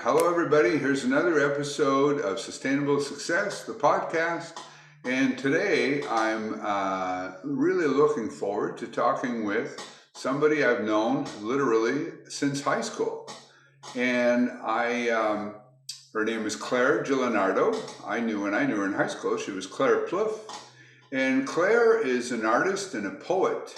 Hello, everybody. Here's another episode of Sustainable Success, the podcast. And today I'm really looking forward to talking with somebody I've known literally since high school. And her name is Claire Giallonardo. I knew her in high school. She was Claire Plouffe. And Claire is an artist and a poet.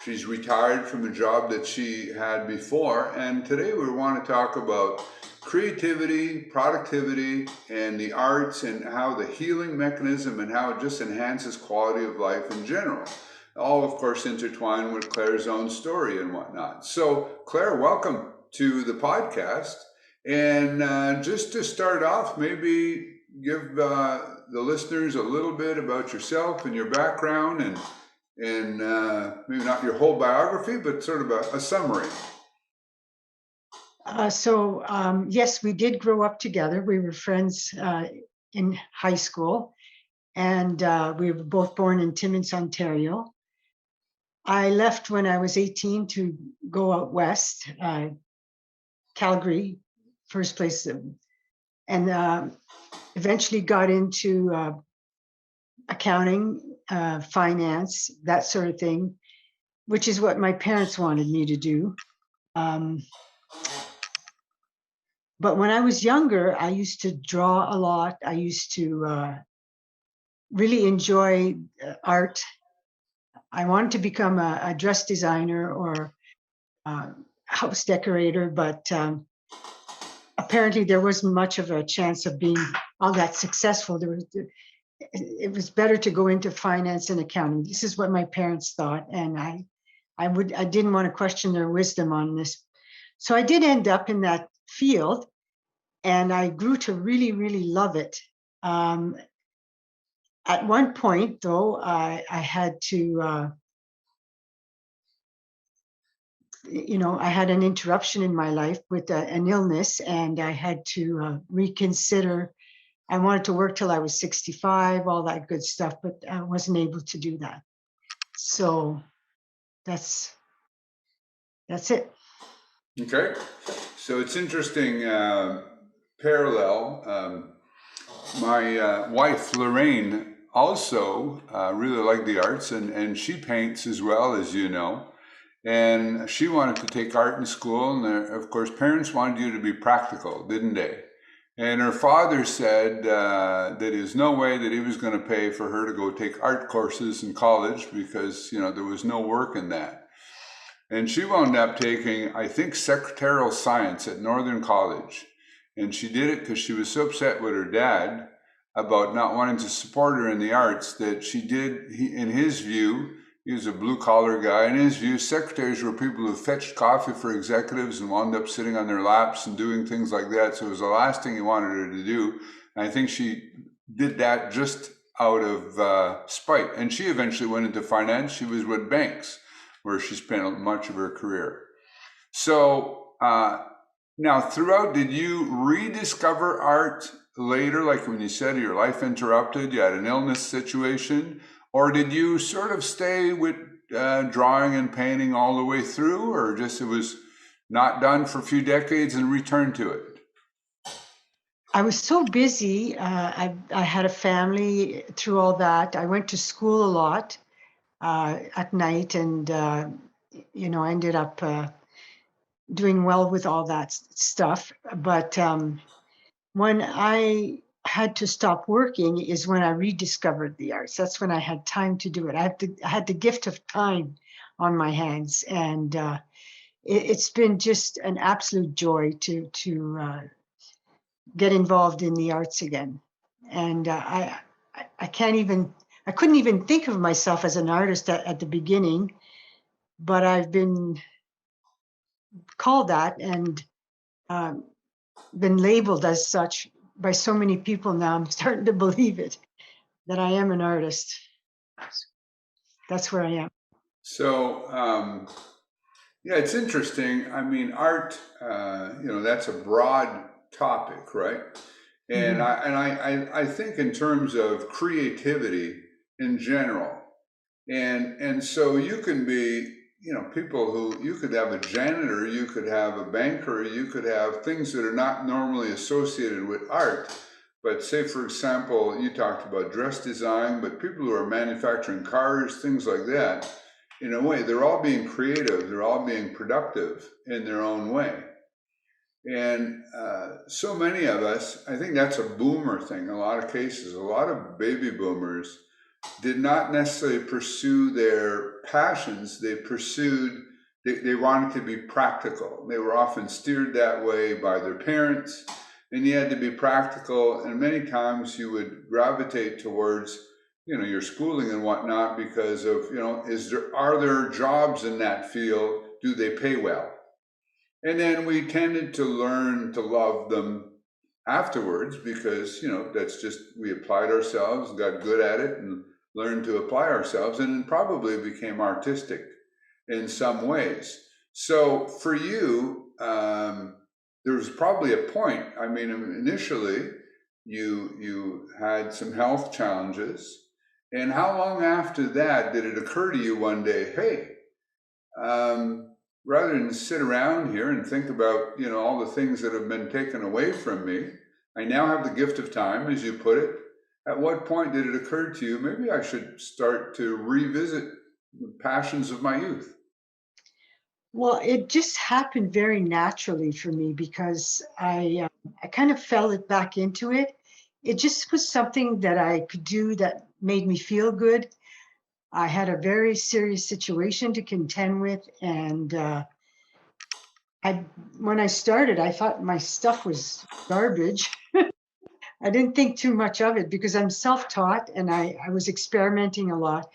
She's retired from a job that she had before. And today we want to talk about creativity, productivity, and the arts, and how the healing mechanism and how it just enhances quality of life in general. All, of course, intertwined with Claire's own story and whatnot. So, Claire, welcome to the podcast. And just to start off, maybe give the listeners a little bit about yourself and your background, and maybe not your whole biography, but sort of a summary. Yes, we did grow up together. We were friends in high school, and we were both born in Timmins, Ontario. I left when I was 18 to go out west, Calgary, first place, and eventually got into accounting, finance, that sort of thing, which is what my parents wanted me to do. But when I was younger, I used to draw a lot. I used to really enjoy art. I wanted to become a dress designer or house decorator, but apparently there wasn't much of a chance of being all that successful. It was better to go into finance and accounting. This is what my parents thought, and I didn't want to question their wisdom on this. So I did end up in that field, and I grew to really, really love it. At one point, though, I had to, I had an interruption in my life with an illness, and I had to reconsider. I wanted to work till I was 65, all that good stuff, but I wasn't able to do that. So that's it. Okay, so it's interesting parallel. My wife Lorraine also really liked the arts, and she paints as well, as you know. And she wanted to take art in school, and of course, parents wanted you to be practical, didn't they? And her father said that there's no way that he was going to pay for her to go take art courses in college because there was no work in that. And she wound up taking, I think, secretarial science at Northern College. And she did it because she was so upset with her dad about not wanting to support her in the arts that she did, in his view, he was a blue-collar guy. In his view, secretaries were people who fetched coffee for executives and wound up sitting on their laps and doing things like that. So it was the last thing he wanted her to do. And I think she did that just out of spite. And she eventually went into finance. She was with banks, where she spent much of her career. So now throughout, did you rediscover art later, like when you said your life interrupted, you had an illness situation, or did you sort of stay with drawing and painting all the way through, or just it was not done for a few decades and returned to it? I was so busy. I had a family through all that. I went to school a lot. At night, and I ended up doing well with all that stuff. But when I had to stop working is when I rediscovered the arts. That's when I had time to do it. I had the gift of time on my hands, and it's been just an absolute joy to get involved in the arts again. And I couldn't even think of myself as an artist at the beginning, but I've been called that and been labeled as such by so many people now. I'm starting to believe it, that I am an artist. That's where I am. So, yeah, it's interesting. I mean, art, that's a broad topic, right? And I think in terms of creativity in general, and so you can be, people who, you could have a janitor, you could have a banker, you could have things that are not normally associated with art. But say, for example, you talked about dress design, but people who are manufacturing cars, things like that, in a way, they're all being creative, they're all being productive in their own way. And so many of us, I think that's a boomer thing. In a lot of cases, a lot of baby boomers did not necessarily pursue their passions. They wanted to be practical. They were often steered that way by their parents, and you had to be practical. And many times you would gravitate towards, your schooling and whatnot because of, are there jobs in that field? Do they pay well? And then we tended to learn to love them afterwards because, that's just, we applied ourselves, got good at it, and learned to apply ourselves, and probably became artistic in some ways. So for you, there was probably a point. I mean, initially, you had some health challenges. And how long after that did it occur to you one day, hey, rather than sit around here and think about, all the things that have been taken away from me, I now have the gift of time, as you put it. At what point did it occur to you, maybe I should start to revisit the passions of my youth? Well, it just happened very naturally for me because I kind of fell it back into it. It just was something that I could do that made me feel good. I had a very serious situation to contend with, and I when I started, I thought my stuff was garbage. I didn't think too much of it because I'm self-taught and I was experimenting a lot.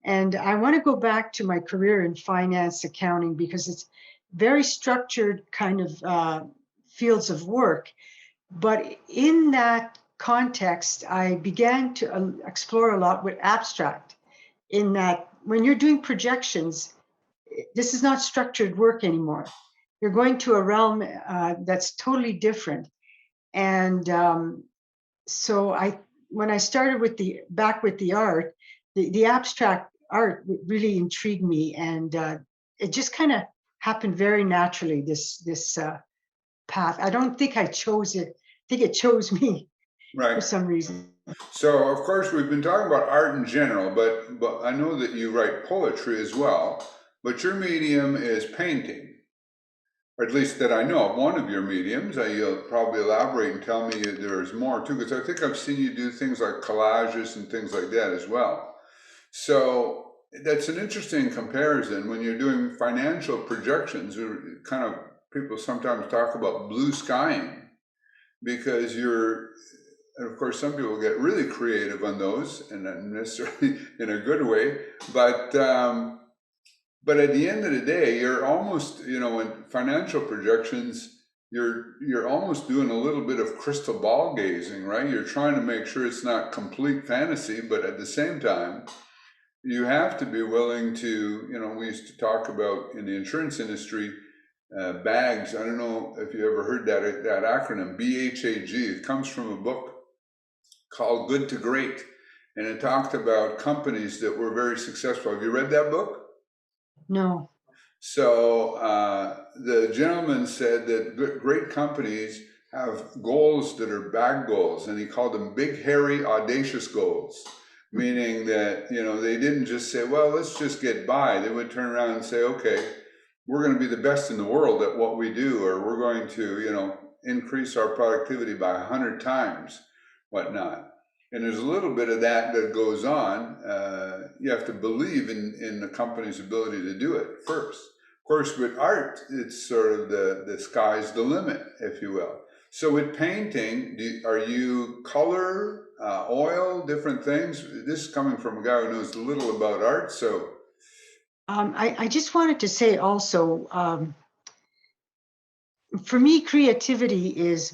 And I want to go back to my career in finance accounting because it's very structured kind of fields of work. But in that context, I began to explore a lot with abstract, in that when you're doing projections, this is not structured work anymore. You're going to a realm that's totally different. And so when I started with the art, the abstract art really intrigued me, and it just kind of happened very naturally. This path. I don't think I chose it. I think it chose me for Right. some reason. So, of course, we've been talking about art in general, but I know that you write poetry as well. But your medium is painting, or at least that I know of one of your mediums. You'll probably elaborate and tell me there's more too, because I think I've seen you do things like collages and things like that as well. So that's an interesting comparison when you're doing financial projections. Kind of, people sometimes talk about blue skying because and of course, some people get really creative on those, and not necessarily in a good way. But at the end of the day, you're almost, in financial projections, you're almost doing a little bit of crystal ball gazing, right? You're trying to make sure it's not complete fantasy, but at the same time, you have to be willing to, we used to talk about in the insurance industry, bags. I don't know if you ever heard that acronym, BHAG. It comes from a book called Good to Great, and it talked about companies that were very successful. Have you read that book? No. So the gentleman said that great companies have goals that are bag goals, and he called them big, hairy, audacious goals, meaning that, they didn't just say, well, let's just get by. They would turn around and say, okay, we're going to be the best in the world at what we do, or we're going to, increase our productivity by 100 times, whatnot. And there's a little bit of that goes on. You have to believe in the company's ability to do it first. Of course, with art, it's sort of the sky's the limit, if you will. So with painting, are you color, oil, different things? This is coming from a guy who knows little about art, so. I just wanted to say also, for me, creativity is,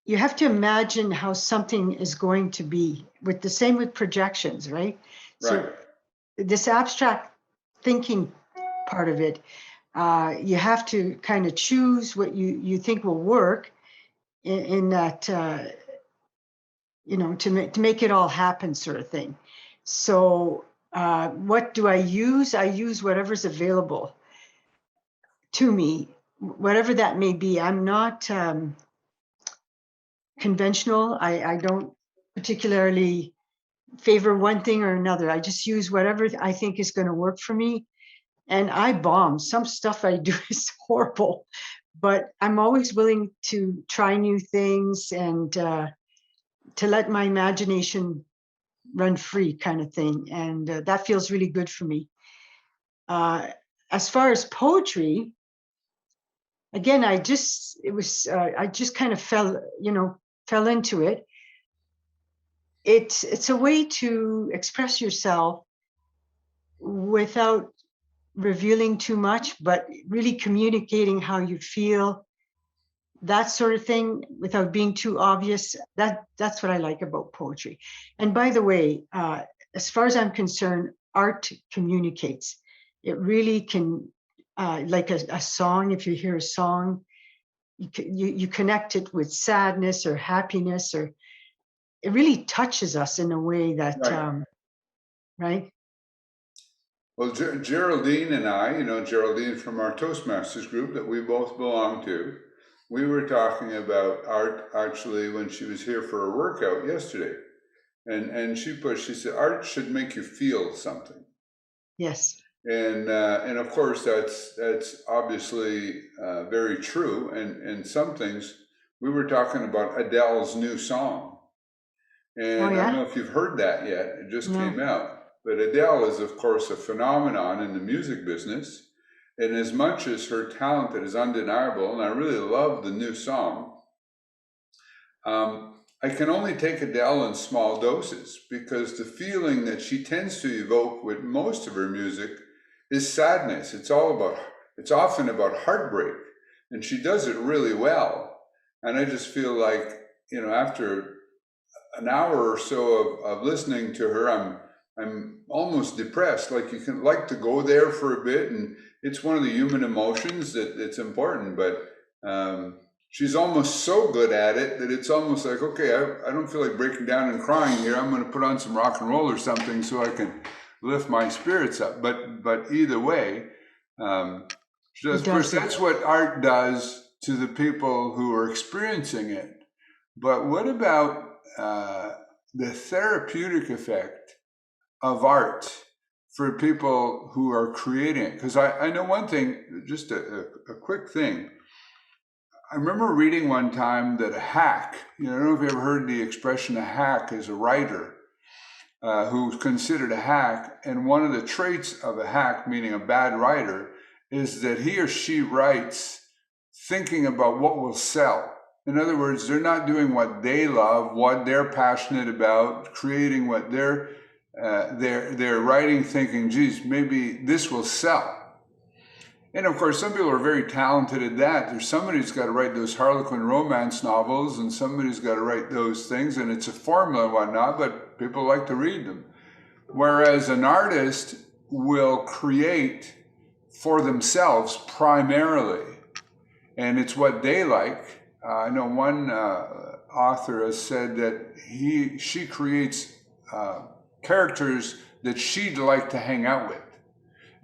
you have to imagine how something is going to be, with the same with projections, right? Right. So this abstract thinking part of it, you have to kind of choose what you think will work in that, to make it all happen, sort of thing. So What do I use? I use whatever's available to me, whatever that may be. I'm not conventional. I don't particularly favor one thing or another. I just use whatever I think is going to work for me. And I bomb. Some stuff I do is horrible, but I'm always willing to try new things and to let my imagination run free, kind of thing. And that feels really good for me. Uh, as far as poetry, again, I just kind of fell into it. It's a way to express yourself without revealing too much, but really communicating how you feel, that sort of thing, without being too obvious. That's what I like about poetry. And by the way, as far as I'm concerned, art communicates. It really can, like a song. If you hear a song, you connect it with sadness or happiness, or it really touches us in a way that, Right. right? Well, Geraldine and I, Geraldine from our Toastmasters group that we both belong to, we were talking about art actually when she was here for a workout yesterday. And she said, art should make you feel something. Yes. And of course, that's obviously very true. And some things, we were talking about Adele's new song. Oh, And I don't yeah. know if you've heard that yet, it just No. came out. But Adele is, of course, a phenomenon in the music business. And as much as her talent is undeniable, and I really love the new song, I can only take Adele in small doses because the feeling that she tends to evoke with most of her music is sadness. It's often about heartbreak, and she does it really well. And I just feel like, after an hour or so of listening to her, I'm almost depressed. Like you can like to go there for a bit, and it's one of the human emotions that's important. But she's almost so good at it that it's almost like, okay, I don't feel like breaking down and crying here. I'm going to put on some rock and roll or something so I can lift my spirits up. But either way, she does. It Of course, does it. that's what art does to the people who are experiencing it. But what about the therapeutic effect of art for people who are creating it? Because I know one thing, just a quick thing. I remember reading one time that a hack, I don't know if you ever heard the expression a hack is a writer who's considered a hack. And one of the traits of a hack, meaning a bad writer, is that he or she writes thinking about what will sell. In other words, they're not doing what they love, what they're passionate about, creating what they're writing, thinking, geez, maybe this will sell. And of course, some people are very talented at that. There's somebody who's got to write those Harlequin romance novels, and somebody's got to write those things, and it's a formula and whatnot, but people like to read them. Whereas an artist will create for themselves primarily, and it's what they like. I know one author has said that she creates characters that she'd like to hang out with.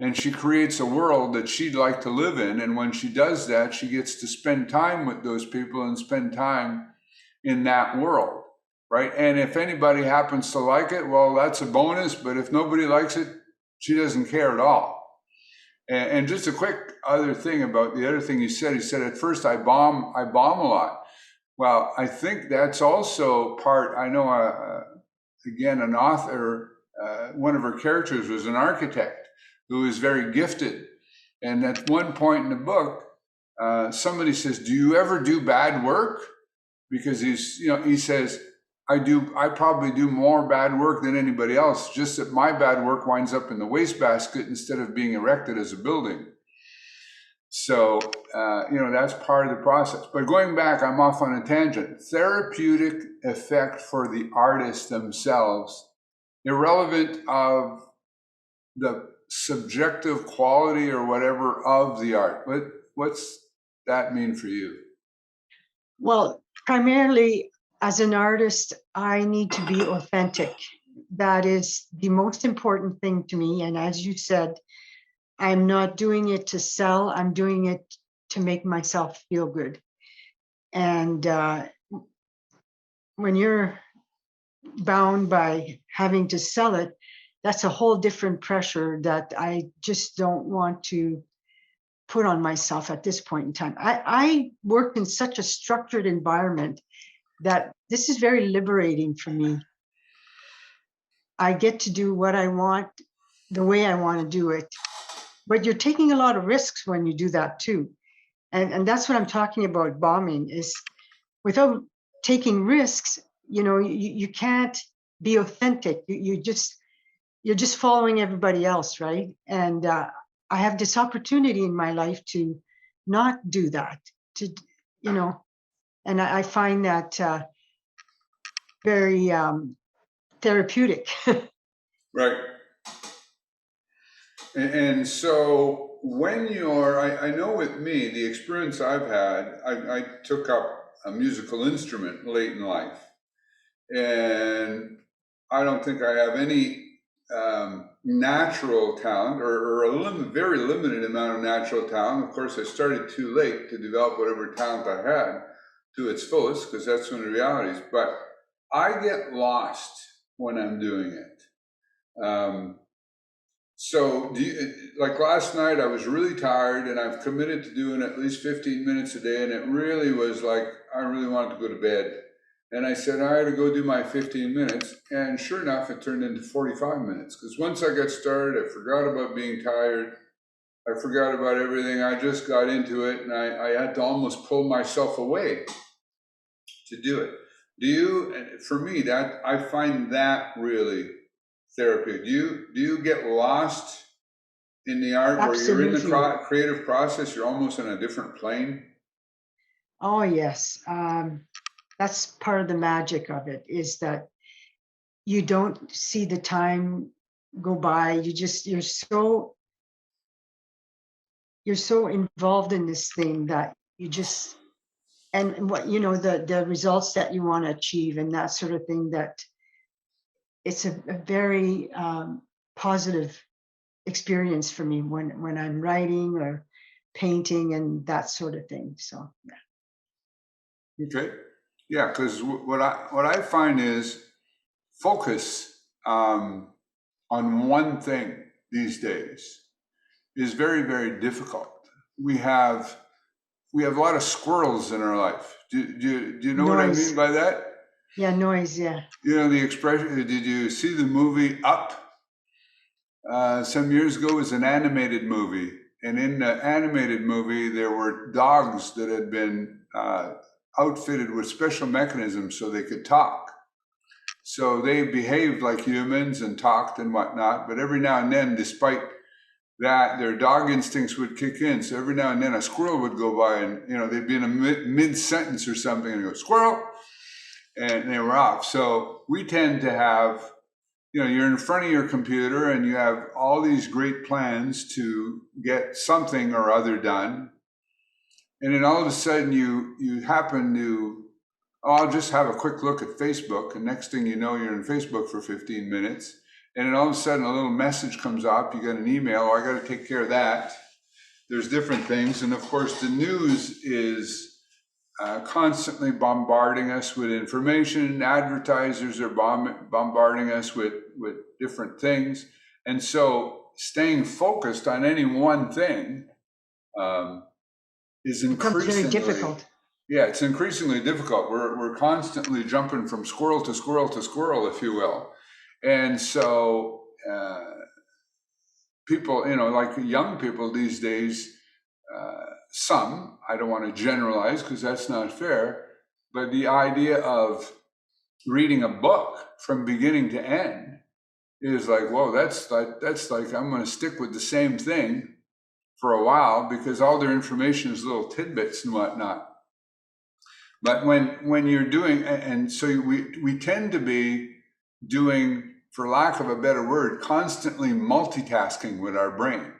And she creates a world that she'd like to live in. And when she does that, she gets to spend time with those people and spend time in that world, right? And if anybody happens to like it, well, that's a bonus. But if nobody likes it, she doesn't care at all. And just a quick other thing about the other thing he said at first I bomb a lot. Well, I think that's also part. I know again an author, one of her characters was an architect who is very gifted, and at one point in the book, somebody says, "Do you ever do bad work?" Because he says, I probably do more bad work than anybody else, just that my bad work winds up in the wastebasket instead of being erected as a building. So, that's part of the process. But going back, I'm off on a tangent. Therapeutic effect for the artists themselves, irrelevant of the subjective quality or whatever of the art. What's that mean for you? Well, primarily as an artist, I need to be authentic. that is the most important thing to me. And as you said, I'm not doing it to sell, I'm doing it to make myself feel good. And when you're bound by having to sell it, that's a whole different pressure that I just don't want to put on myself at this point in time. I work in such a structured environment that this is very liberating for me. I get to do what I want the way I want to do it. But you're taking a lot of risks when you do that too. And that's what I'm talking about bombing is without taking risks, you can't be authentic. You're just following everybody else, right? And I have this opportunity in my life to not do that, to, you know, and I find that very therapeutic. Right. And so when I know with me, the experience I've had, I took up a musical instrument late in life. And I don't think I have any natural talent or very limited amount of natural talent. Of course, I started too late to develop whatever talent I had to its fullest, because that's one of the realities. But I get lost when I'm doing it. So like last night, I was really tired and I've committed to doing at least 15 minutes a day. And it really was like, I really wanted to go to bed. And I said, I had to go do my 15 minutes. And sure enough, it turned into 45 minutes. Because once I got started, I forgot about being tired. I forgot about everything. I just got into it and I had to almost pull myself away to do it. For me, that I find that really therapy. Do you get lost in the art where you're in Absolutely. the creative process? You're almost on a different plane. Oh, yes. That's part of the magic of it is that you don't see the time go by. You're so involved in this thing that you just and what the results that you want to achieve and that sort of thing, that it's a very positive experience for me when I'm writing or painting and that sort of thing. So yeah. Okay. Yeah, because what I find is focus on one thing these days is very, very difficult. We have we have a lot of squirrels in our life. Do you know what I mean Noise. by that? Yeah, noise. Yeah. You know the expression. Did you see the movie Up? Some years ago, it was an animated movie, and in the animated movie, there were dogs that had been outfitted with special mechanisms so they could talk. So they behaved like humans and talked and whatnot. But every now and then, despite that, their dog instincts would kick in. So every now and then, a squirrel would go by, and they'd be in a mid sentence or something, and go squirrel, and they were off. So we tend to have, you're in front of your computer and you have all these great plans to get something or other done, and then all of a sudden you happen to, oh, I'll just have a quick look at Facebook, and next thing you know, you're in Facebook for 15 minutes, and then all of a sudden a little message comes up, you get an email, oh, I got to take care of that. There's different things, and of course the news is constantly bombarding us with information. Advertisers are bombarding us with different things, and so staying focused on any one thing is Becomes very increasingly, difficult. yeah, it's increasingly difficult. We're constantly jumping from squirrel to squirrel to squirrel, if you will. And so people, like young people these days, some, I don't want to generalize because that's not fair, but the idea of reading a book from beginning to end is like, whoa, that's like I'm going to stick with the same thing for a while because all their information is little tidbits and whatnot. But when you're doing, and so we tend to be doing, for lack of a better word, constantly multitasking with our brain.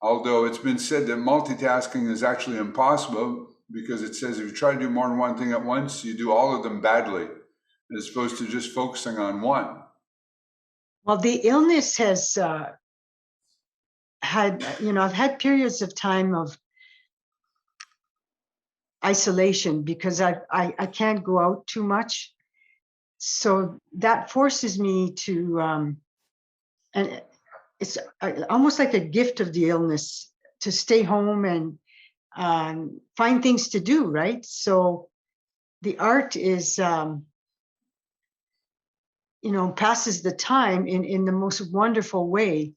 Although it's been said that multitasking is actually impossible because it says if you try to do more than one thing at once, you do all of them badly, as opposed to just focusing on one. Well, the illness has I've had periods of time of isolation because I can't go out too much. So that forces me to, and it's almost like a gift of the illness to stay home and find things to do, right? So the art is, passes the time in the most wonderful way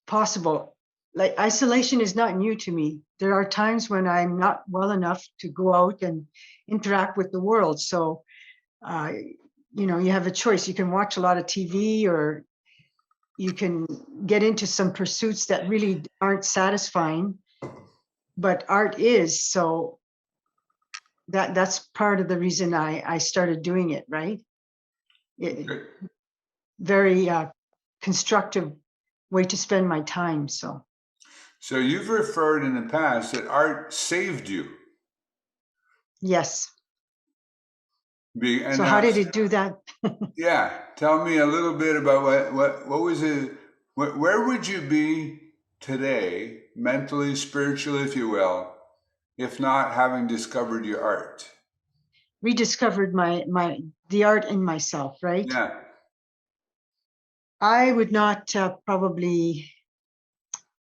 possible. Like isolation is not new to me. There are times when I'm not well enough to go out and interact with the world. So, uh, you have a choice. You can watch a lot of TV, or you can get into some pursuits that really aren't satisfying, but art is. So that's part of the reason I started doing it, right? It, Okay. very constructive way to spend my time. So So you've referred in the past that art saved you. yes. And So how did it do that? yeah, tell me a little bit about what was it? Where would you be today, mentally, spiritually, if you will, if not having discovered your art? Rediscovered the art in myself, right? Yeah, I would not probably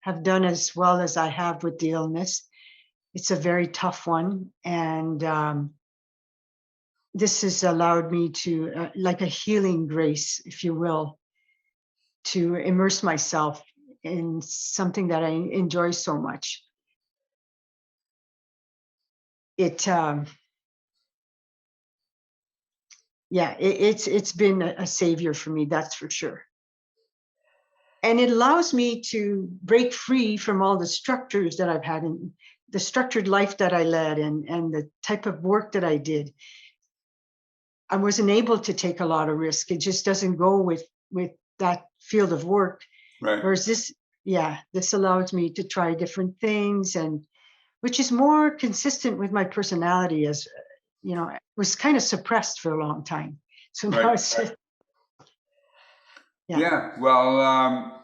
have done as well as I have with the illness. It's a very tough one, and this has allowed me to, like a healing grace, if you will, to immerse myself in something that I enjoy so much. It, yeah, it's been a savior for me, that's for sure. And it allows me to break free from all the structures that I've had in the structured life that I led, and the type of work that I did. I wasn't able to take a lot of risk. It just doesn't go with that field of work. right, Whereas this allows me to try different things, and which is more consistent with my personality. As it was kind of suppressed for a long time. So now right. it's just, yeah. Yeah, well,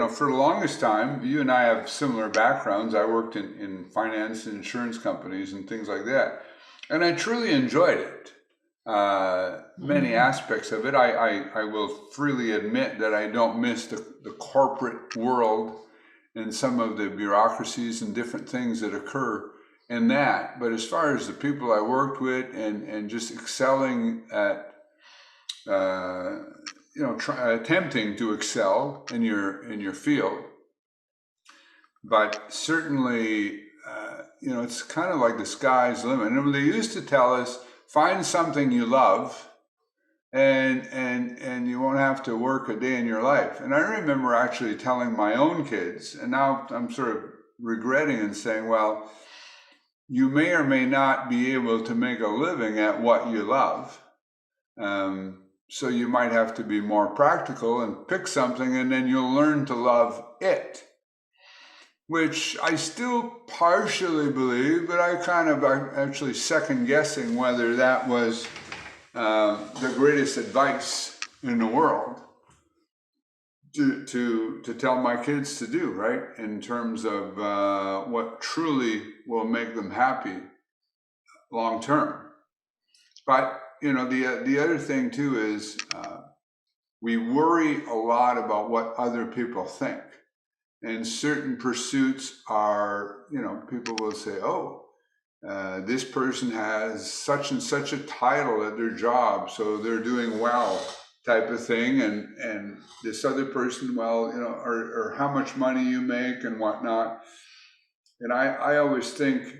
for the longest time, you and I have similar backgrounds. I worked in finance and insurance companies and things like that. And I truly enjoyed it. Many Mhm. aspects of it. I will freely admit that I don't miss the corporate world and some of the bureaucracies and different things that occur in that. But as far as the people I worked with and just excelling at attempting to excel in your field, but certainly, it's kind of like the sky's the limit. And they used to tell us, find something you love, and you won't have to work a day in your life. And I remember actually telling my own kids, and now I'm sort of regretting and saying, well, you may or may not be able to make a living at what you love. So you might have to be more practical and pick something, and then you'll learn to love it, which I still partially believe, but I kind of actually second guessing whether that was the greatest advice in the world to tell my kids to do, right? In terms of what truly will make them happy long term. But the other thing too is we worry a lot about what other people think. And certain pursuits are, people will say, oh, this person has such and such a title at their job, so they're doing well, type of thing. And this other person, well, or how much money you make and whatnot. And I always think,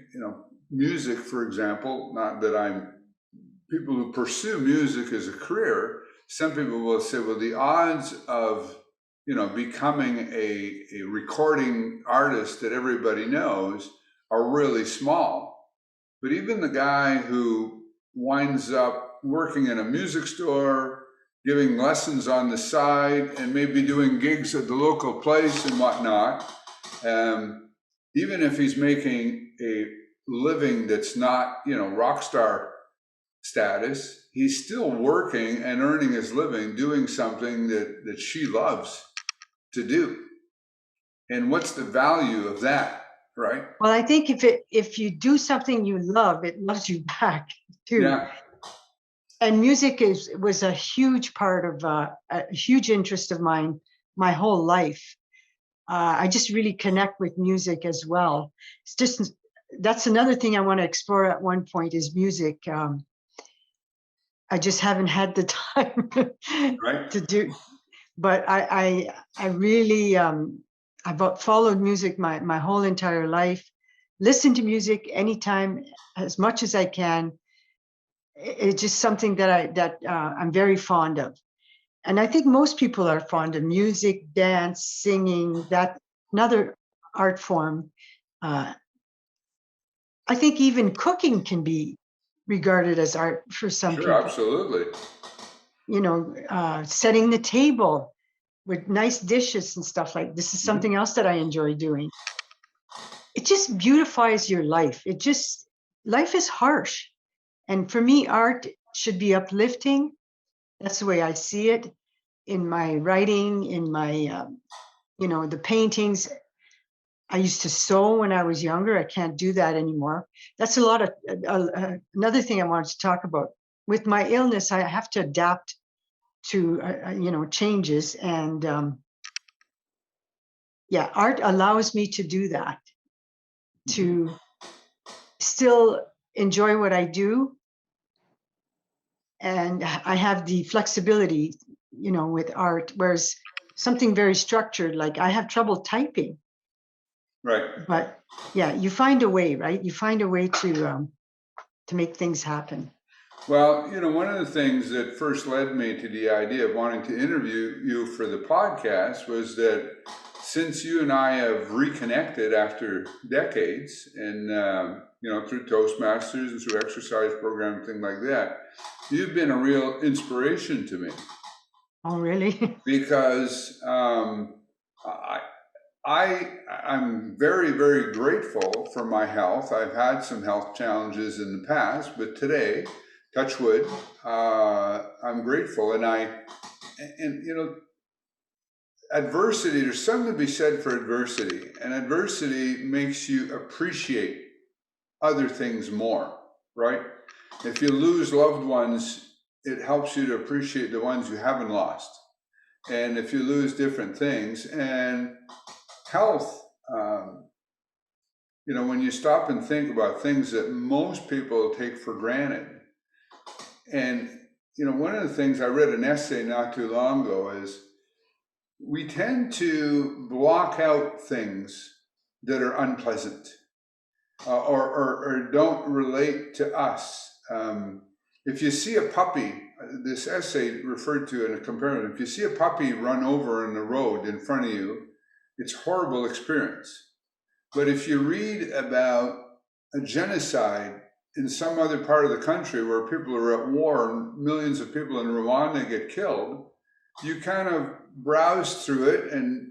music, for example, not that people who pursue music as a career, some people will say, well, the odds of becoming a recording artist that everybody knows are really small. But even the guy who winds up working in a music store, giving lessons on the side, and maybe doing gigs at the local place and whatnot, even if he's making a living that's not, rock star status, he's still working and earning his living doing something that she loves to do. And what's the value of that, right? Well, I think if you do something you love, it loves you back too. Yeah, And music was a huge part of a huge interest of mine my whole life. I just really connect with music as well. It's just that's another thing I want to explore at one point is music. I just haven't had the time right. to do, but I really I've followed music my whole entire life. Listen to music anytime, as much as I can. It's just something that I'm very fond of, and I think most people are fond of music, dance, singing. That another art form. Uh, I think even cooking can be regarded as art for some Sure, people. absolutely. You know, setting the table with nice dishes and stuff like this is Mhm. something else that I enjoy doing. It just beautifies your life. Life is harsh. And for me, art should be uplifting. That's the way I see it in my writing, in my, the paintings. I used to sew when I was younger. I can't do that anymore. That's a lot of another thing I wanted to talk about. With my illness, I have to adapt to, changes. And yeah, art allows me to do that, Mhm. to still enjoy what I do. And I have the flexibility, with art, whereas something very structured, like I have trouble typing, Right. but yeah, you find a way, right? You find a way to make things happen. Well, one of the things that first led me to the idea of wanting to interview you for the podcast was that since you and I have reconnected after decades and, through Toastmasters and through exercise program, things like that, you've been a real inspiration to me Oh, really? because I, I'm very, very grateful for my health. I've had some health challenges in the past, but today, touch wood, I'm grateful. And adversity, there's something to be said for adversity. And adversity makes you appreciate other things more, right? If you lose loved ones, it helps you to appreciate the ones you haven't lost. And if you lose different things, and health, when you stop and think about things that most people take for granted. And, one of the things I read an essay not too long ago is we tend to block out things that are unpleasant or don't relate to us. If you see a puppy, this essay referred to in a comparative, if you see a puppy run over in the road in front of you, it's a horrible experience. But if you read about a genocide in some other part of the country where people are at war and millions of people in Rwanda get killed, you kind of browse through it and,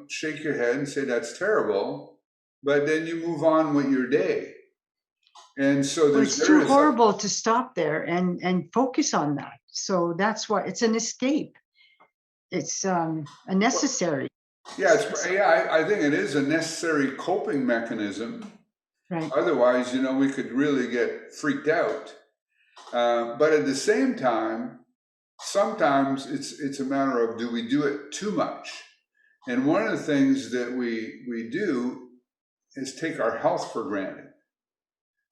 shake your head and say that's terrible, but then you move on with your day. And so Well, there's it's too various, horrible to stop there and focus on that. So that's why it's an escape. It's a necessary. yeah, I think it is a necessary coping mechanism. Right. Otherwise, we could really get freaked out. But at the same time, sometimes it's a matter of, do we do it too much? And one of the things that we do is take our health for granted,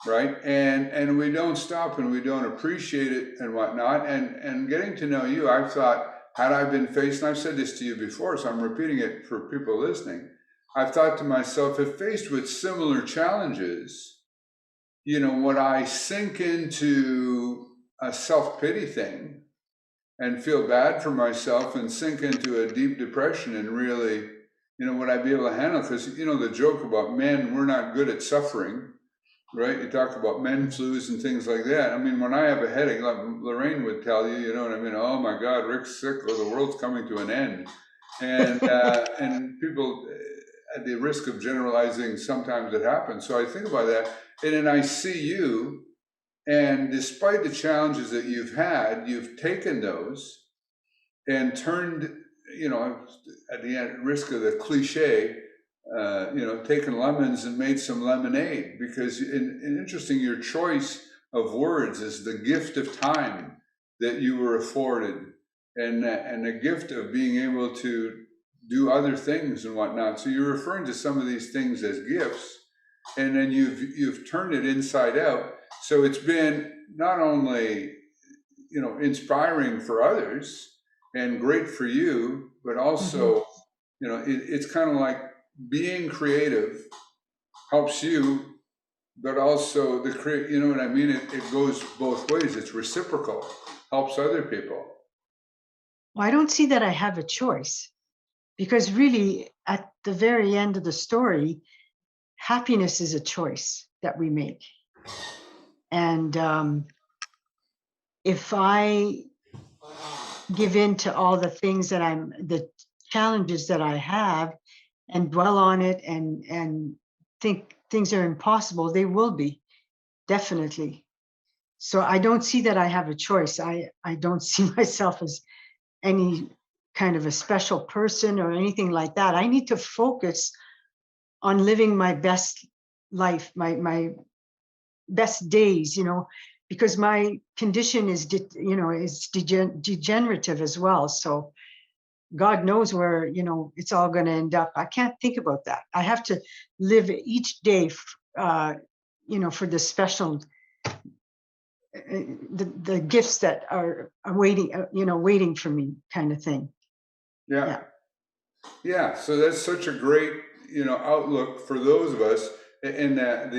right? And we don't stop and we don't appreciate it and whatnot. And getting to know you, I've thought, had I been faced, and I've said this to you before, so I'm repeating it for people listening. I've thought to myself, if faced with similar challenges, would I sink into a self-pity thing and feel bad for myself and sink into a deep depression and really, would I be able to handle it? Because, the joke about men, we're not good at suffering, right? You talk about men flus and things like that. I mean, when I have a headache, like Lorraine would tell you, you know what I mean? Oh my God, Rick's sick or the world's coming to an end. And people, at the risk of generalizing, sometimes it happens. So I think about that. And then I see you And despite the challenges that you've had, you've taken those and turned, at the end, risk of the cliche, taken lemons and made some lemonade. Because, interesting, your choice of words is the gift of time that you were afforded, and the gift of being able to do other things and whatnot. So you're referring to some of these things as gifts, and then you've turned it inside out. So it's been not only inspiring for others and great for you, but also it's kind of like being creative helps you, but also the create. You know what I mean? It goes both ways. It's reciprocal, helps other people. Well, I don't see that I have a choice, because really, at the very end of the story, happiness is a choice that we make. And if I give in to all the things that the challenges that I have, and dwell on it and think things are impossible, they will be, definitely. So I don't see that I have a choice. I don't see myself as any kind of a special person or anything like that. I need to focus on living my best life, my best days, because my condition is, is degenerative as well. So God knows where, it's all going to end up. I can't think about that. I have to live each day, for the special, the gifts that are waiting, waiting for me, kind of thing. Yeah. Yeah. So that's such a great, outlook for those of us. In that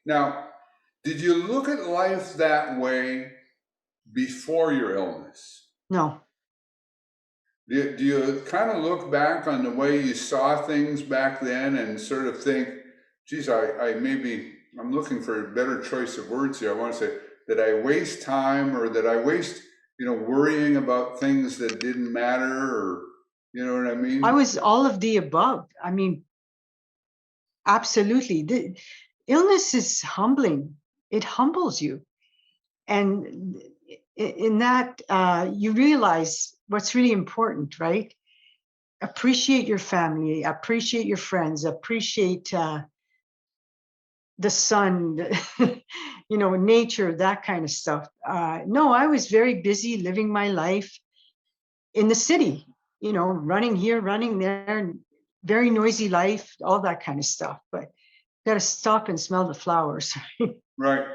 now, did you look at life that way before your illness? No. Do you kind of look back on the way you saw things back then and sort of think, geez, I'm looking for a better choice of words here. I want to say, did I waste time, or did I waste, worrying about things that didn't matter, or, you know what I mean? I was all of the above. I mean, absolutely. The illness is humbling. It humbles you. And in that, you realize what's really important, right? Appreciate your family, appreciate your friends, appreciate the sun, nature, that kind of stuff. No, I was very busy living my life in the city, running here, running there, very noisy life, all that kind of stuff. But got to stop and smell the flowers. Right.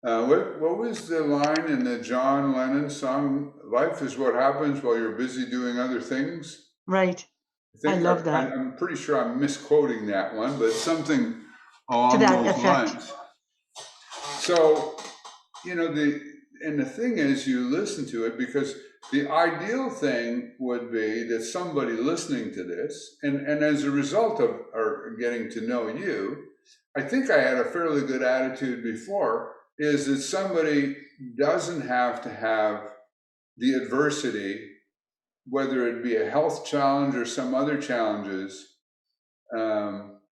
What was the line in the John Lennon song? Life is what happens while you're busy doing other things. Right. I love that. I'm pretty sure I'm misquoting that one, but something To along that those effect. lines. So, the thing is, you listen to it because the ideal thing would be that somebody listening to this, and as a result of or getting to know you, I think I had a fairly good attitude before, is that somebody doesn't have to have the adversity, whether it be a health challenge or some other challenges,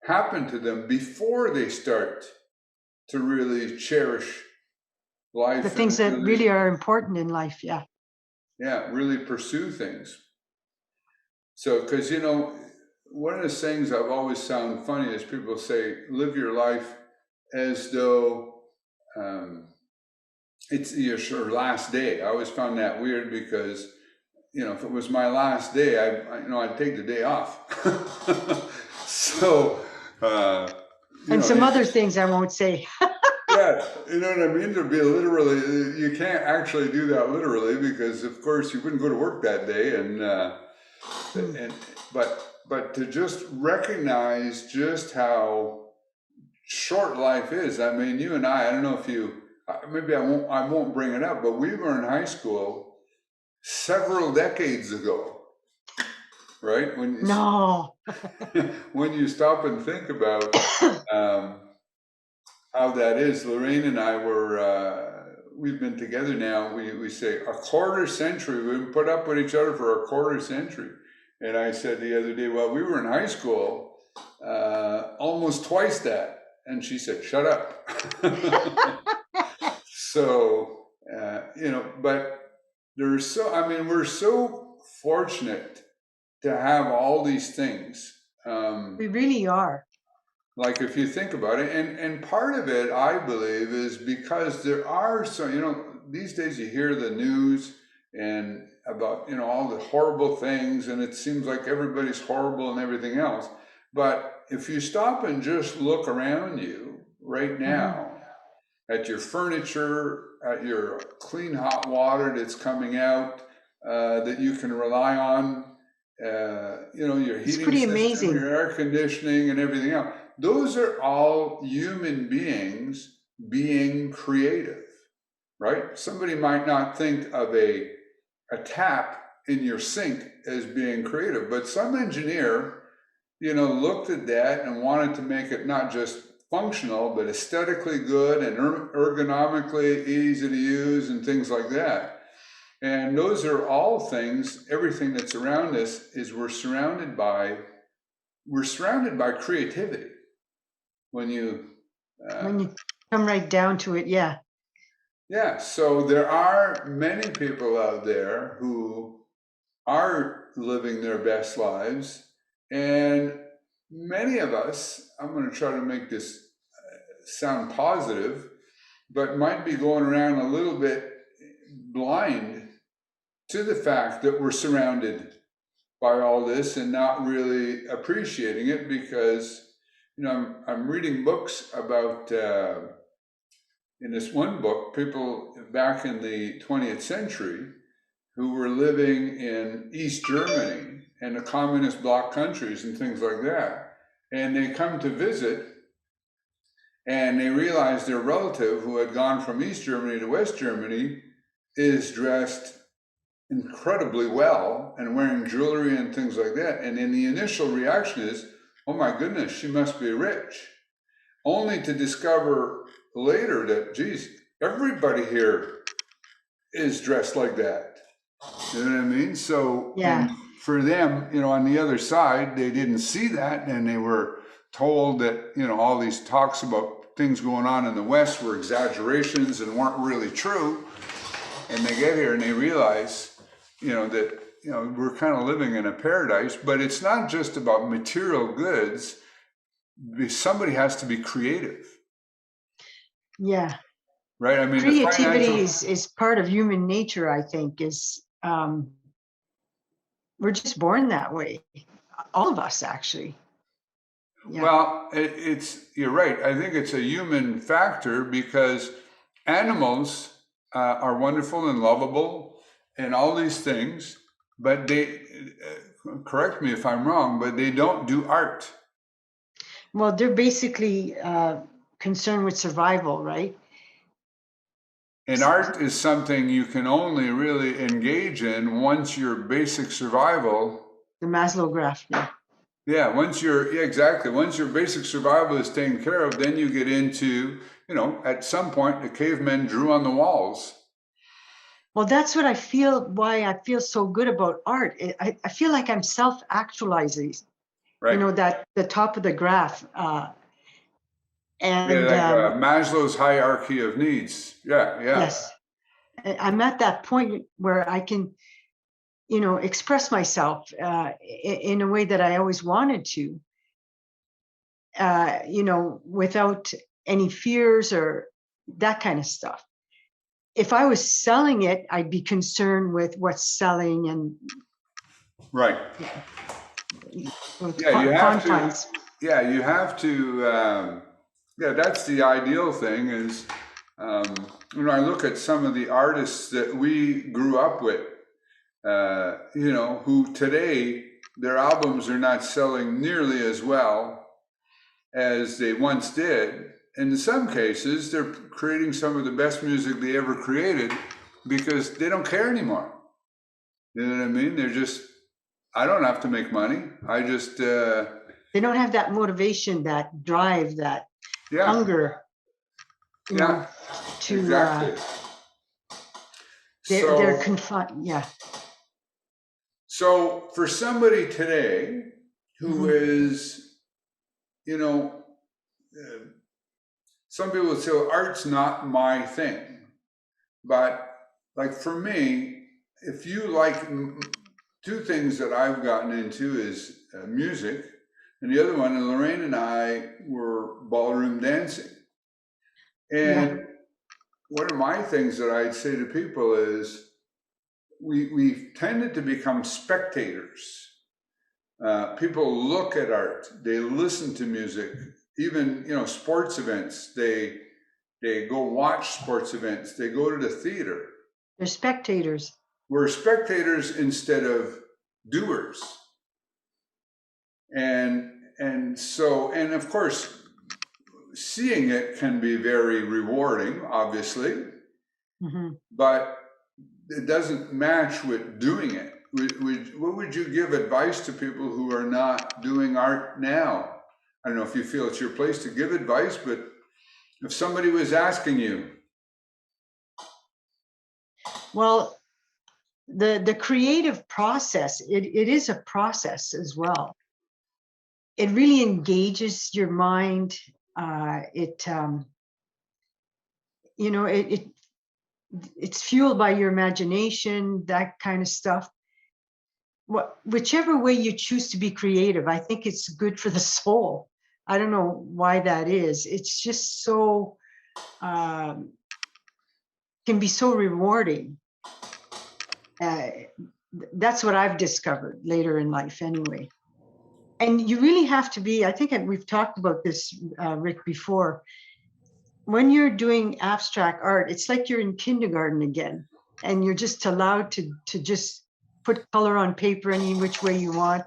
happen to them before they start to really cherish life. The things that really are important in life. Yeah. Yeah, really pursue things. So, because, one of the things I've always found funny is people say, live your life as though it's your last day. I always found that weird because, if it was my last day, I'd take the day off. So, and some other things I won't say. Yeah, you know what I mean? There'd be literally, you can't actually do that literally because, of course, you wouldn't go to work that day, but to just recognize just how short life is. I mean, you and I don't know if you, maybe I won't bring it up, but we were in high school several decades ago, right? No. When you stop and think about how that is, Lorraine and I we've been together now, we say a quarter century. We've been put up with each other for a quarter century. And I said the other day, well, we were in high school almost twice that. And she said, shut up. So, but there's I mean, we're so fortunate to have all these things. We really are. Like if you think about it, and part of it, I believe, is because there are so these days you hear the news and about all the horrible things, and it seems like everybody's horrible and everything else. But if you stop and just look around you right Hmm. now at your furniture, at your clean hot water that's coming out that you can rely on, your It's heating pretty system, amazing. your air conditioning, and everything else. Those are all human beings being creative, right? Somebody might not think of a tap in your sink as being creative, but some engineer looked at that and wanted to make it not just functional, but aesthetically good and ergonomically easy to use and things like that. And those are all things, everything that's around us is we're surrounded by creativity. When you, When uh, you come right down to it, yeah. yeah, so there are many people out there who are living their best lives. And many of us, I'm going to try to make this sound positive, but might be going around a little bit blind to the fact that we're surrounded by all this and not really appreciating it because, I'm reading books about, in this one book, people back in the 20th century who were living in East Germany and the communist bloc countries and things like that. And they come to visit and they realize their relative who had gone from East Germany to West Germany is dressed incredibly well and wearing jewelry and things like that. And then the initial reaction is, oh my goodness, she must be rich. Only to discover later that, geez, everybody here is dressed like that. You know what I mean? So, Yeah. and for them, on the other side, they didn't see that, and they were told that, all these talks about things going on in the West were exaggerations and weren't really true. And they get here and they realize, that, we're kind of living in a paradise, but it's not just about material goods. Somebody has to be creative, Yeah. right? I mean, the Creativity financial. is part of human nature, I think, is we're just born that way. All of us, actually. Yeah. Well, you're right. I think it's a human factor because animals are wonderful and lovable and all these things, but correct me if I'm wrong, but they don't do art. Well, they're basically concerned with survival, right? And art is something you can only really engage in once your basic survival. The Maslow graph. Yeah. Yeah, yeah, exactly. Once your basic survival is taken care of, then you get into, at some point, the cavemen drew on the walls. Well, that's what I feel. Why I feel so good about art. I feel like I'm self-actualizing. Right. That the top of the graph, Yeah, and like Maslow's hierarchy of needs. Yeah, yeah. yes, I'm at that point where I can, express myself in a way that I always wanted to, without any fears or that kind of stuff. If I was selling it, I'd be concerned with what's selling and Right. with Yeah, you have to. confines. Yeah, you have to. Yeah, that's the ideal thing. Is I look at some of the artists that we grew up with. Who today their albums are not selling nearly as well as they once did. And in some cases, they're creating some of the best music they ever created because they don't care anymore. You know what I mean? They're just, I don't have to make money. I just, They don't have that motivation, that drive, that yeah, hunger, yeah, to exactly. they're So, confined. Yeah. so for somebody today who Hmm. is, you know, some people would say, well, art's not my thing. But like for me, if you like two things that I've gotten into is music, and the other one, and Lorraine and I were ballroom dancing. Yeah, And one of my things that I'd say to people is we've tended to become spectators. People look at art, they listen to music, even sports events. They go watch sports events. They go to the theater. they're spectators. We're spectators instead of doers. And of course, seeing it can be very rewarding, obviously, Hmm. but it doesn't match with doing it. What would you give advice to people who are not doing art now? I don't know if you feel it's your place to give advice, but if somebody was asking you, Well, the creative process, it is a process as well. It really engages your mind. It you know it it's fueled by your imagination, that kind of stuff. Whichever way you choose to be creative, I think it's good for the soul. I don't know why that is. It's just so um, can be so rewarding. Uh, that's what I've discovered later in life, anyway. And you really have to be. I think we've talked about this, Rick, before. When you're doing abstract art, it's like you're in kindergarten again, and you're just allowed to just put color on paper any which way you want,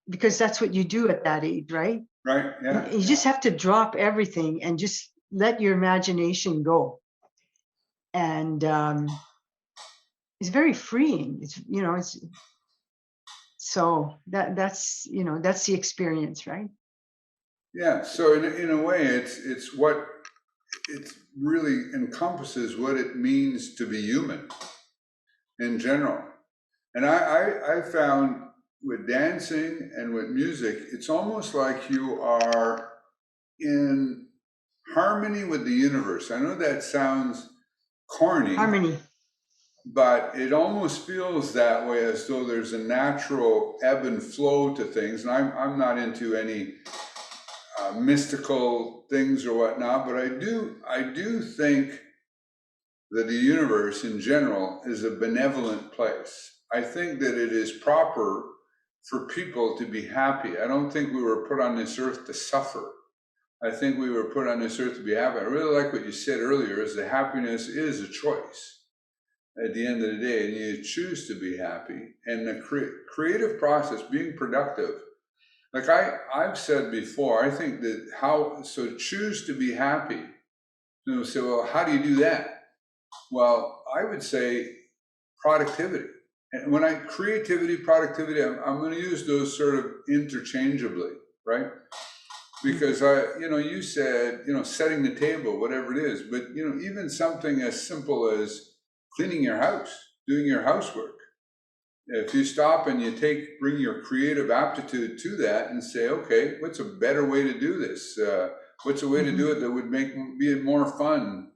because that's what you do at that age, right? right? And Yeah, you just have to drop everything and just let your imagination go. And it's very freeing. It's so that's the experience, right? yeah. So in a way, it's what it really encompasses what it means to be human in general. And I found with dancing and with music, it's almost like you are in harmony with the universe. I know that sounds corny, Harmony. but it almost feels that way, as though there's a natural ebb and flow to things. And I'm not into any mystical things or whatnot, but I do think that the universe in general is a benevolent place. I think that it is proper for people to be happy. I don't think we were put on this earth to suffer. I think we were put on this earth to be happy. I really like what you said earlier, is that happiness is a choice at the end of the day, and you choose to be happy. And the creative process, being productive, like I've said before, I think that choose to be happy. Say, well, how do you do that? Well, I would say productivity. And when creativity, productivity, I'm going to use those sort of interchangeably, right? Because you said, setting the table, whatever it is, but even something as simple as cleaning your house, doing your housework. If you stop and bring your creative aptitude to that and say, okay, what's a better way to do this? What's a way to do it that would be more fun,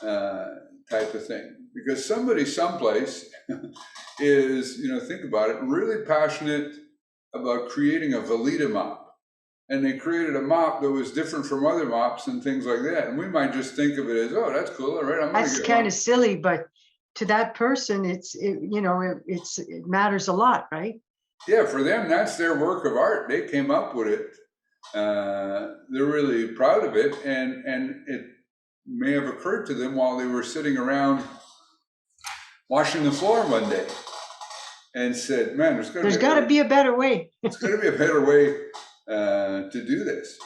type of thing? Because somebody someplace is, think about it, really passionate about creating a Velita mop. And they created a mop that was different from other mops and things like that. And we might just think of it as, oh, that's cool. All right, I'm going to That's get kind one. of silly, but to that person, it matters a lot, right? Yeah, for them, that's their work of art. They came up with it. They're really proud of it, and it may have occurred to them while they were sitting around washing the floor one day, and said, "Man, There's got to be a better way. there's got to be a better way to do this."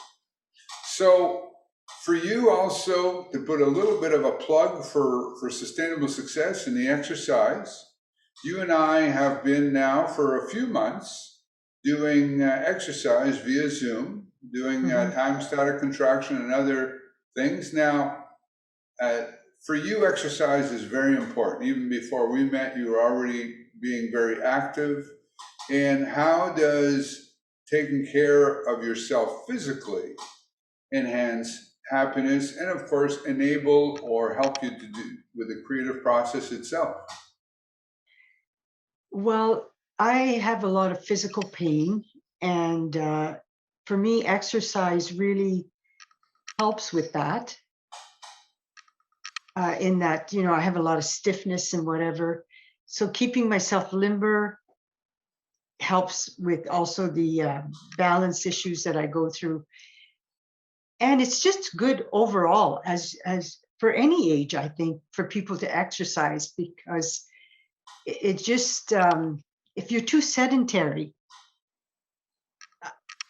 So, for you also to put a little bit of a plug for sustainable success in the exercise, you and I have been now for a few months doing exercise via Zoom, doing time static contraction and other things. Now, uh, for you, exercise is very important. Even before we met, you were already being very active. And how does taking care of yourself physically enhance happiness, and of course, enable or help you to do with the creative process itself. Well, I have a lot of physical pain, and for me, exercise really helps with that. In that, I have a lot of stiffness and whatever. So keeping myself limber helps with also the balance issues that I go through. And it's just good overall, as for any age, I think, for people to exercise, because it just if you're too sedentary,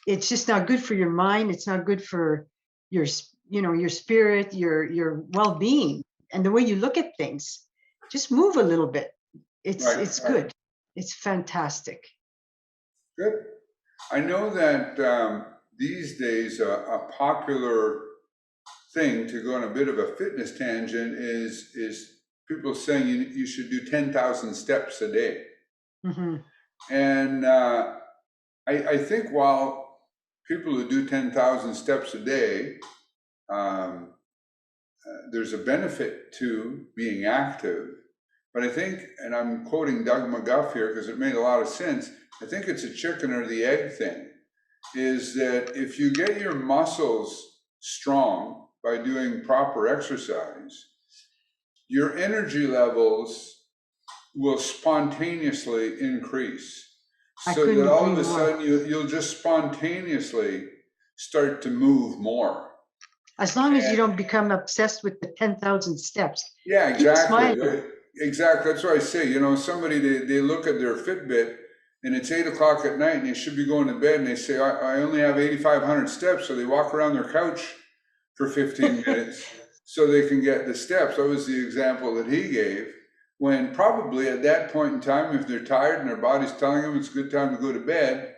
it's just not good for your mind. It's not good for your your spirit, your well-being, and the way you look at things. Just move a little bit. Right, It's right. good. It's fantastic. Good. I know that these days a popular thing to go on a bit of a fitness tangent is people saying you should do 10,000 steps a day. Hmm. And I think while people who do 10,000 steps a day, um, there's a benefit to being active. But I think, and I'm quoting Doug McGuff here because it made a lot of sense, I think it's a chicken or the egg thing, is that if you get your muscles strong by doing proper exercise, your energy levels will spontaneously increase. I So couldn't that all agree of a more. sudden you'll just spontaneously start to move more. As long as you And don't become obsessed with the 10,000 steps, yeah, keep exactly. smiling. Exactly. That's what I say. Somebody, they look at their Fitbit and it's 8 o'clock at night and they should be going to bed and they say, I only have 8,500 steps. So they walk around their couch for 15 minutes so they can get the steps. That was the example that he gave. When probably at that point in time, if they're tired and their body's telling them it's a good time to go to bed,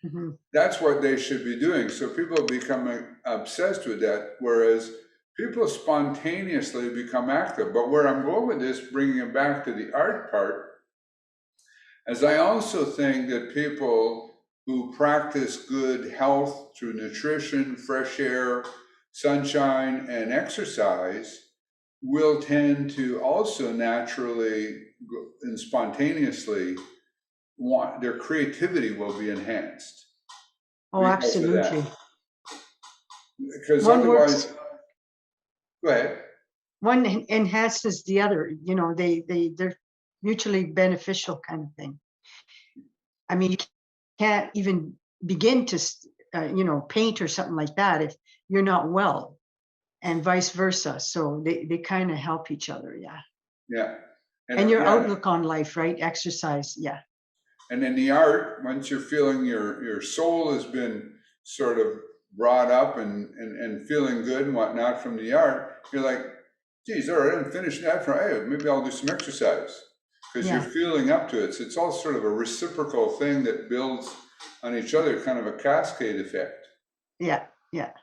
Mhm. that's what they should be doing. So people become obsessed with that, whereas people spontaneously become active. But where I'm going with this, bringing it back to the art part, is I also think that people who practice good health through nutrition, fresh air, sunshine, and exercise will tend to also naturally and spontaneously want their creativity will be enhanced Oh, because of that. absolutely. Because One otherwise, works, go ahead. one enhances the other. They're mutually beneficial kind of thing. I mean, you can't even begin to, paint or something like that if you're not well, and vice versa. So they kind of help each other. Yeah. Yeah. And And your yeah, outlook on life, right? Exercise. Yeah. and in the art, once you're feeling your soul has been sort of brought up and feeling good and whatnot from the art, you're like, geez, all right, I'm finished that for hey, maybe I'll do some exercise. Because you're Yeah. feeling up to it. So it's all sort of a reciprocal thing that builds on each other, kind of a cascade effect. Yeah. Yeah.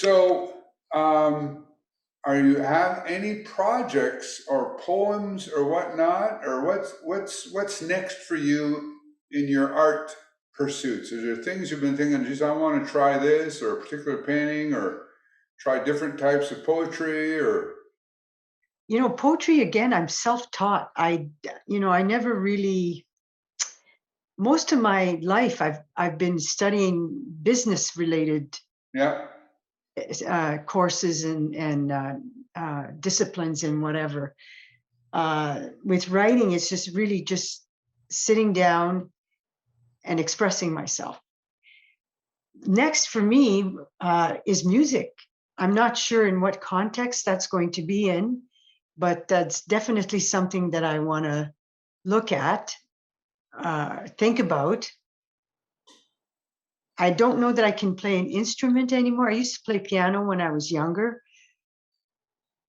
So, are you have any projects or poems or whatnot, or what's next for you in your art pursuits? Is there things you've been thinking, geez, I want to try this, or a particular painting, or try different types of poetry, or Poetry again, I'm self-taught. I never really, most of my life I've been studying business related yeah, courses and disciplines and whatever. With writing, it's just really just sitting down and expressing myself. Next for me is music. I'm not sure in what context that's going to be in, but that's definitely something that I want to look at, think about. I don't know that I can play an instrument anymore. I used to play piano when I was younger.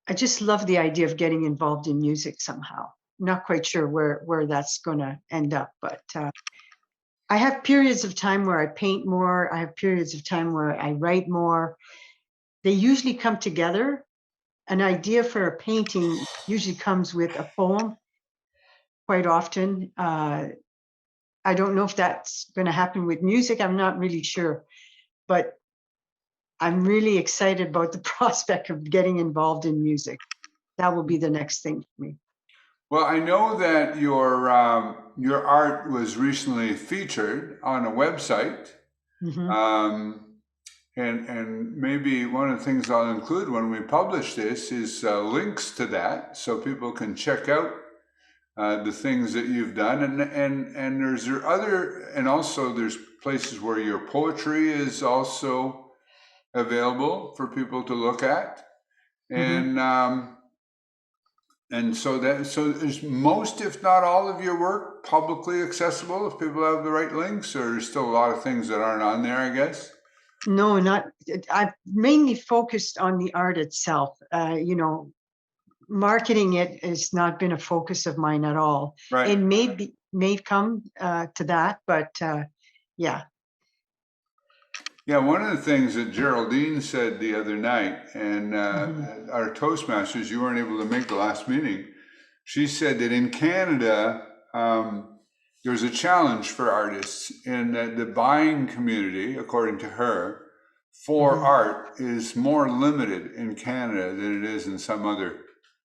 I just love the idea of getting involved in music somehow. Not quite sure where that's going to end up, but I have periods of time where I paint more. I have periods of time where I write more. They usually come together. An idea for a painting usually comes with a poem quite often. I don't know if that's going to happen with music. I'm not really sure, but I'm really excited about the prospect of getting involved in music. That will be the next thing for me. Well, I know that your art was recently featured on a website, Hmm. um, and maybe one of the things I'll include when we publish this is links to that, so people can check out the things that you've done, and there's there other, and also there's places where your poetry is also available for people to look at, Hmm. and so is most, if not all, of your work publicly accessible if people have the right links, or there's still a lot of things that aren't on there, I guess. No, not. I've mainly focused on the art itself. Marketing it has not been a focus of mine at all. Right. It may come to that, but yeah. Yeah, one of the things that Geraldine said the other night, and Hmm. our Toastmasters, you weren't able to make the last meeting. She said that in Canada, there's a challenge for artists in that the buying community, according to her, for Hmm. art is more limited in Canada than it is in some other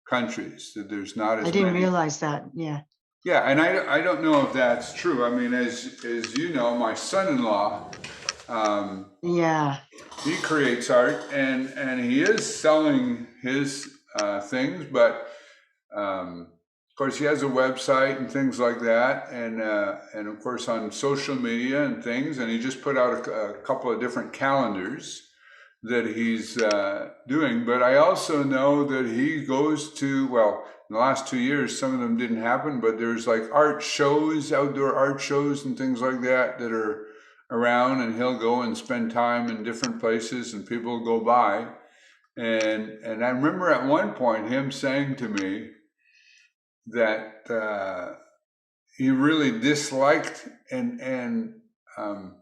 countries. That there's not I as didn't many. realize that. Yeah. Yeah, and I don't know if that's true. I mean, as you know, my son-in-law, um, Yeah. he creates art, and he is selling his things, but of course he has a website and things like that, and of course on social media and things, and he just put out a couple of different calendars that he's doing. But I also know that he goes to, well, in the last 2 years, some of them didn't happen, but there's like art shows, outdoor art shows and things like that that are around, and he'll go and spend time in different places and people go by. And I remember at one point him saying to me that he really disliked and um,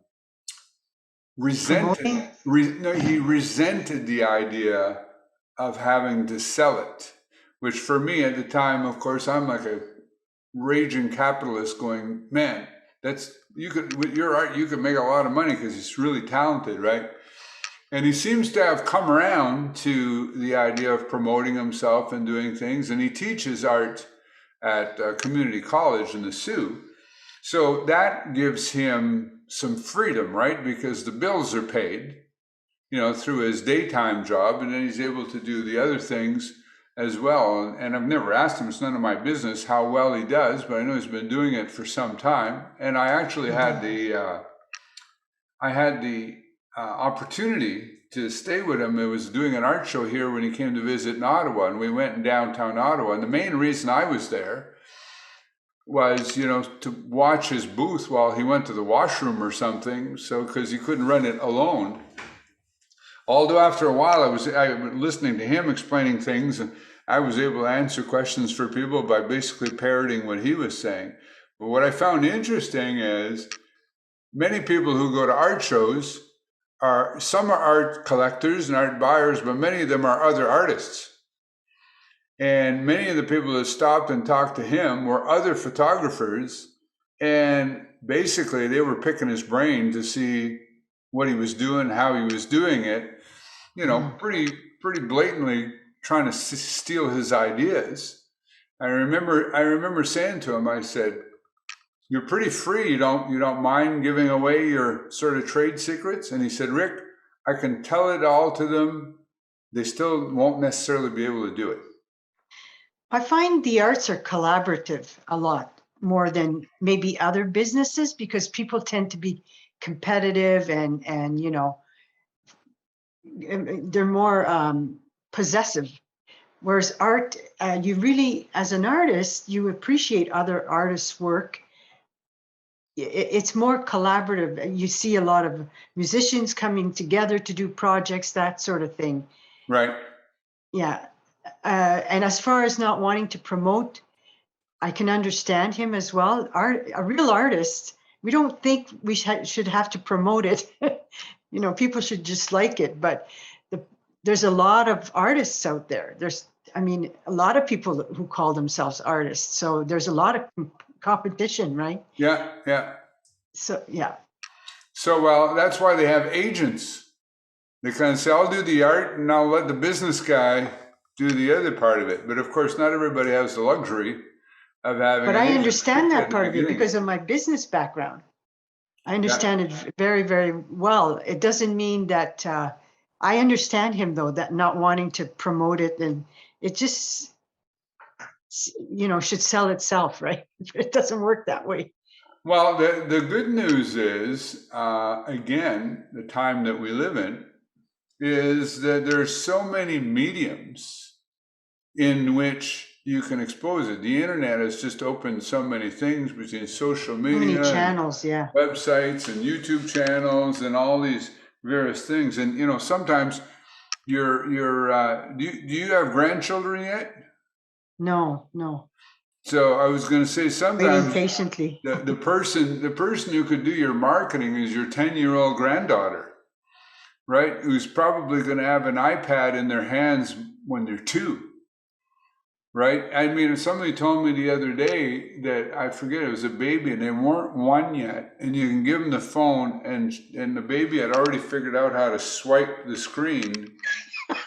resented. Promoting. No, he resented the idea of having to sell it, which for me at the time, of course, I'm like a raging capitalist going, man, that's, you could, with your art, you could make a lot of money because he's really talented, right? And he seems to have come around to the idea of promoting himself and doing things. And he teaches art at community college in the Sioux. So that gives him some freedom, right? Because the bills are paid, through his daytime job, and then he's able to do the other things as well. And I've never asked him, it's none of my business how well he does, but I know he's been doing it for some time. And I actually had Hmm. the opportunity to stay with him. It was doing an art show here when he came to visit in Ottawa, and we went in downtown Ottawa. And the main reason I was there was, to watch his booth while he went to the washroom or something. So, because he couldn't run it alone. Although after a while, I was listening to him explaining things, and I was able to answer questions for people by basically parroting what he was saying. But what I found interesting is many people who go to art shows some are art collectors and art buyers, but many of them are other artists. And many of the people that stopped and talked to him were other photographers, and basically they were picking his brain to see what he was doing, how he was doing it, Hmm. pretty blatantly trying to steal his ideas. I remember saying to him, I said, "You're pretty free. You don't mind giving away your sort of trade secrets?" And he said, "Rick, I can tell it all to them. They still won't necessarily be able to do it." I find the arts are collaborative a lot more than maybe other businesses because people tend to be competitive and they're more possessive. Whereas art, you really, as an artist, you appreciate other artists' work. It's more collaborative. You see a lot of musicians coming together to do projects, that sort of thing. Right. Yeah. And as far as not wanting to promote, I can understand him as well. A real artist, we don't think we should have to promote it. People should just like it. But the, there's a lot of artists out there. A lot of people who call themselves artists. So there's a lot of competition, right? Yeah. Yeah. So yeah. So, well, that's why they have agents. They kind of say, I'll do the art and I'll let the business guy do the other part of it. But of course, not everybody has the luxury of having But an I agent, understand particularly that at the part of it beginning. because of my business background. I Yeah. understand it very, very well. It doesn't mean that I understand him though, that not wanting to promote it, and it just, should sell itself, right? It doesn't work that way. Well, the good news is, again, the time that we live in, is that there's so many mediums in which you can expose it. The internet has just opened so many things between social So many media and channels, yeah. websites and YouTube channels and all these various things. And sometimes do you have grandchildren yet? No, no. So I was going to say Waiting sometimes patiently. the person who could do your marketing is your 10-year-old granddaughter, right? Who's probably going to have an iPad in their hands when they're 2. Right? I mean, somebody told me the other day that, I forget, it was a baby and they weren't 1 yet, and you can give them the phone, and the baby had already figured out how to swipe the screen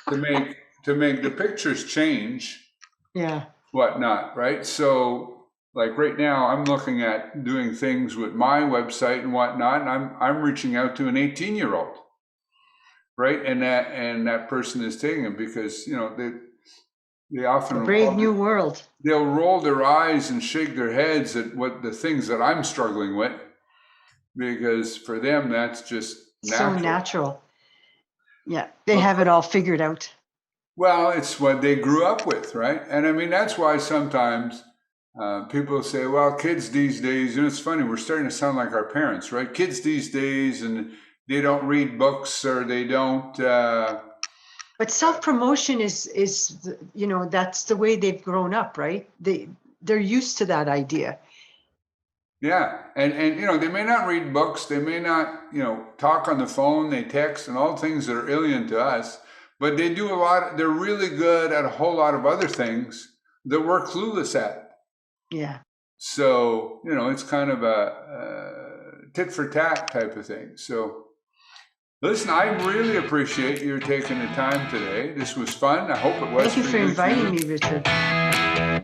to make the pictures change, Yeah. whatnot, right? So, like right now, I'm looking at doing things with my website and whatnot, and I'm reaching out to an 18-year-old, right? And that person is taking it because they It's a often will brave probably, new world. they'll roll their eyes and shake their heads at what the things that I'm struggling with, because for them that's just So natural. natural. Yeah. They But have it all figured out. well, it's what they grew up with, right? And I mean that's why sometimes people say, "Well, kids these days," it's funny. We're starting to sound like our parents, right? Kids these days, and they don't read books or they don't. But self-promotion is that's the way they've grown up, right? They're used to that idea. Yeah, and they may not read books, they may not talk on the phone, they text and all things that are alien to us, but they do a lot. They're really good at a whole lot of other things that we're clueless at. Yeah. So it's kind of a tit for tat type of thing. So listen, I really appreciate your taking the time today. This was fun. I hope it was Thank you for for you inviting too. me, Richard.